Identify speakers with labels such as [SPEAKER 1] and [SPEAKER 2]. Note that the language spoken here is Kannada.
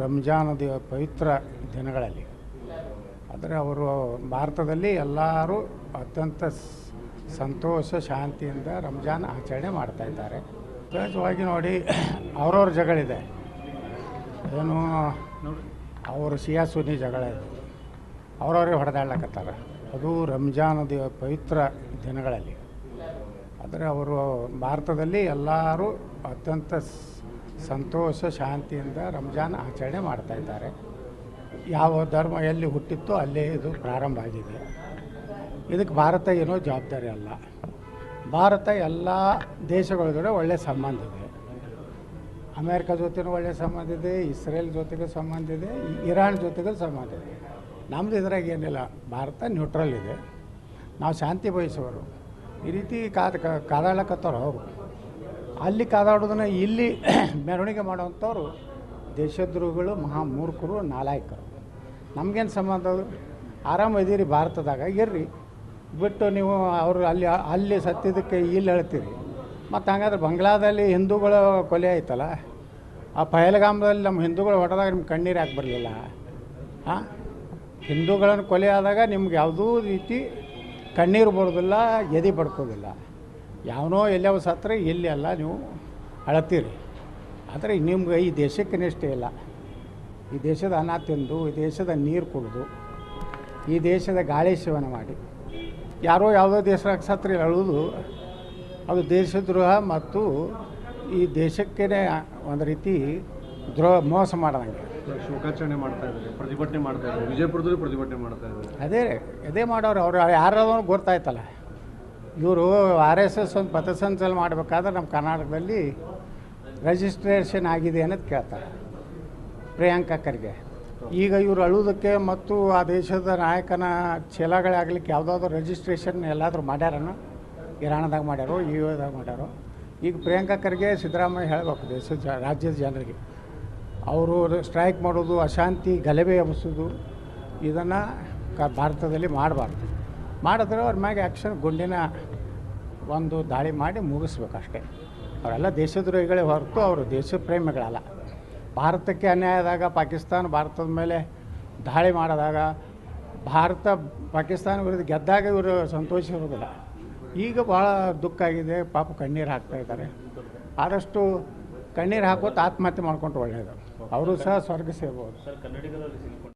[SPEAKER 1] ರಂಜಾನ್ ಪವಿತ್ರ ದಿನಗಳಲ್ಲಿ. ಆದರೆ ಅವರು ಭಾರತದಲ್ಲಿ ಎಲ್ಲರೂ ಅತ್ಯಂತ ಸಂತೋಷ ಶಾಂತಿಯಿಂದ ರಂಜಾನ್ ಆಚರಣೆ ಮಾಡ್ತಾಯಿದ್ದಾರೆ. ಸಹಜವಾಗಿ ನೋಡಿ, ಅವ್ರವ್ರ ಜಗಳಿದೆ, ಏನು ಅವರು ಶಿಯಾ ಸುನ್ನಿ ಜಗಳ ಇದೆ, ಅವ್ರವ್ರಿಗೆ ಹೊಡೆದಾಡ್ಲಕತ್ತಾರೆ. ಅದು ರಂಜಾನ್ ಪವಿತ್ರ ದಿನಗಳಲ್ಲಿ. ಆದರೆ ಅವರು ಭಾರತದಲ್ಲಿ ಎಲ್ಲರೂ ಅತ್ಯಂತ ಸಂತೋಷ ಶಾಂತಿಯಿಂದ ರಂಜಾನ್ ಆಚರಣೆ ಮಾಡ್ತಾಯಿದ್ದಾರೆ. ಯಾವ ಧರ್ಮ ಎಲ್ಲಿ ಹುಟ್ಟಿತ್ತೋ ಅಲ್ಲೇ ಇದು ಪ್ರಾರಂಭ ಆಗಿದೆ. ಇದಕ್ಕೆ ಭಾರತ ಏನೋ ಜವಾಬ್ದಾರಿ ಅಲ್ಲ. ಭಾರತ ಎಲ್ಲ ದೇಶಗಳ ಜೊತೆ ಒಳ್ಳೆಯ ಸಂಬಂಧ ಇದೆ. ಅಮೇರಿಕ ಜೊತೆನೂ ಒಳ್ಳೆಯ ಸಂಬಂಧ ಇದೆ, ಇಸ್ರೇಲ್ ಜೊತೆಗೂ ಸಂಬಂಧ ಇದೆ, ಇರಾನ್ ಜೊತೆಗೂ ಸಂಬಂಧ ಇದೆ. ನಮ್ಮದು ಇದ್ರಾಗ ಏನಿಲ್ಲ, ಭಾರತ ನ್ಯೂಟ್ರಲ್ ಇದೆ. ನಾವು ಶಾಂತಿ ಬಯಸುವರು. ಈ ರೀತಿ ಕಾದಾಡಕತ್ತವ್ರು ಅವರು. ಅಲ್ಲಿ ಕಾದಾಡೋದನ್ನು ಇಲ್ಲಿ ಮೆರವಣಿಗೆ ಮಾಡೋವಂಥವ್ರು ದೇಶದ್ರೋಹಿಗಳು, ಮಹಾಮೂರ್ಖರು, ನಾಲಾಯಕರು. ನಮಗೇನು ಸಂಬಂಧ? ಅದು ಆರಾಮ ಇದೀರಿ ಭಾರತದಾಗ, ಇರ್ರಿ. ಬಿಟ್ಟು ನೀವು ಅವರು ಅಲ್ಲಿ ಸತ್ತಿದ್ದಕ್ಕೆ ಇಲ್ಲಿ ಹೇಳ್ತೀರಿ. ಮತ್ತು ಹಂಗಾದ್ರೆ ಬಂಗ್ಲಾದಲ್ಲಿ ಹಿಂದೂಗಳ ಕೊಲೆ ಆಯ್ತಲ್ಲ, ಆ ಪಹಲ್ಗಾಮದಲ್ಲಿ ನಮ್ಮ ಹಿಂದೂಗಳು ಹೊಡೆದಾಗ ನಿಮ್ಗೆ ಕಣ್ಣೀರು ಯಾಕೆ ಬರಲಿಲ್ಲ? ಹಾಂ, ಹಿಂದೂಗಳನ್ನು ಕೊಲೆ ಆದಾಗ ನಿಮ್ಗೆ ಯಾವುದೂ ರೀತಿ ಕಣ್ಣೀರು ಬರೋದಿಲ್ಲ, ಎದೆ ಬಡ್ಕೋದಿಲ್ಲ. ಯಾವನೋ ಎಲ್ಲವ ಸತ್ತರೆ ಇಲ್ಲಿ ಎಲ್ಲ ನೀವು ಅಳತೀರಿ. ಆದರೆ ನಿಮ್ಗೆ ಈ ದೇಶಕ್ಕೆ ನಿಷ್ಠೆ ಇಲ್ಲ. ಈ ದೇಶದ ಅನ್ನ ತಿಂದು, ಈ ದೇಶದ ನೀರು ಕುಡಿದು, ಈ ದೇಶದ ಗಾಳಿ ಸೇವನೆ ಮಾಡಿ ಯಾರೋ ಯಾವುದೋ ದೇಶದಾಗ ಸತ್ರೆ ಅಳುವುದು ಅದು ದೇಶದ್ರೋಹ ಮತ್ತು ಈ ದೇಶಕ್ಕೇ ಒಂದು ರೀತಿ ಮೋಸ ಮಾಡ್ದಂಗೆ.
[SPEAKER 2] ಶೋಕಾಚರಣೆ ಮಾಡ್ತಾ ಇದ್ದಾರೆ, ಪ್ರತಿಭಟನೆ ಮಾಡ್ತಾ ಇದ್ದಾರೆ, ವಿಜಯಪುರದಲ್ಲಿ ಪ್ರತಿಭಟನೆ ಮಾಡ್ತಾ ಇದ್ದಾರೆ.
[SPEAKER 1] ಅದೇ ಮಾಡೋರು. ಅವ್ರು ಯಾರಾದ್ರೂ ಗೊತ್ತಾಯ್ತಲ್ಲ. ಇವರು RSS ಒಂದು ಪಥಸಂಚಲನ ಮಾಡಬೇಕಾದ್ರೆ ನಮ್ಮ ಕರ್ನಾಟಕದಲ್ಲಿ ರಿಜಿಸ್ಟ್ರೇಷನ್ ಆಗಿದೆ ಅನ್ನೋದು ಕೇಳ್ತಾರೆ ಪ್ರಿಯಾಂಕಾ ಖರ್ಗೆ. ಈಗ ಇವರು ಅಳುವುದಕ್ಕೆ ಮತ್ತು ಆ ದೇಶದ ನಾಯಕನ ಚೀಲಗಳಾಗಲಿಕ್ಕೆ ಯಾವುದಾದ್ರೂ ರಿಜಿಸ್ಟ್ರೇಷನ್ ಎಲ್ಲಾದರೂ ಮಾಡ್ಯಾರನೋ? ಇರಾಣದಾಗ ಮಾಡ್ಯಾರೋ, UAದಾಗ ಮಾಡ್ಯಾರೋ? ಈಗ ಪ್ರಿಯಾಂಕಾ ಖರ್ಗೆ ಸಿದ್ದರಾಮಯ್ಯ ಹೇಳಬೇಕು ರಾಜ್ಯದ ಜನರಿಗೆ, ಅವರು ಸ್ಟ್ರೈಕ್ ಮಾಡೋದು, ಅಶಾಂತಿ ಗಲಭೆ ಎಬ್ಬಿಸೋದು ಇದನ್ನು ಭಾರತದಲ್ಲಿ ಮಾಡಬಾರ್ದು. ಮಾಡಿದ್ರೆ ಅವ್ರ ಮ್ಯಾಗೆ ಆ್ಯಕ್ಷನ್ ಗುಂಡಿನ ಒಂದು ದಾಳಿ ಮಾಡಿ ಮುಗಿಸ್ಬೇಕಷ್ಟೇ. ಅವರೆಲ್ಲ ದೇಶದ್ರೋಹಿಗಳೇ ಹೊರತು ಅವರು ದೇಶ ಪ್ರೇಮಿಗಳಲ್ಲ. ಭಾರತಕ್ಕೆ ಅನ್ಯಾಯ ಆದಾಗ ಪಾಕಿಸ್ತಾನ ಭಾರತದ ಮೇಲೆ ದಾಳಿ ಮಾಡಿದಾಗ ಪಾಕಿಸ್ತಾನ ವಿರುದ್ಧ ಗೆದ್ದಾಗ ಇವರು ಸಂತೋಷಿರೋದಿಲ್ಲ. ಈಗ ಭಾಳ ದುಃಖ ಆಗಿದೆ, ಪಾಪ ಕಣ್ಣೀರು ಹಾಕ್ತಾಯಿದ್ದಾರೆ. ಆದಷ್ಟು ಕಣ್ಣೀರು ಹಾಕೋತ ಆತ್ಮಹತ್ಯೆ ಮಾಡ್ಕೊಂಡ್ರೆ ಒಳ್ಳೆಯದು. ಅವರು ಸಹ ಸ್ವರ್ಗ ಸೇರ್ಬೋದು.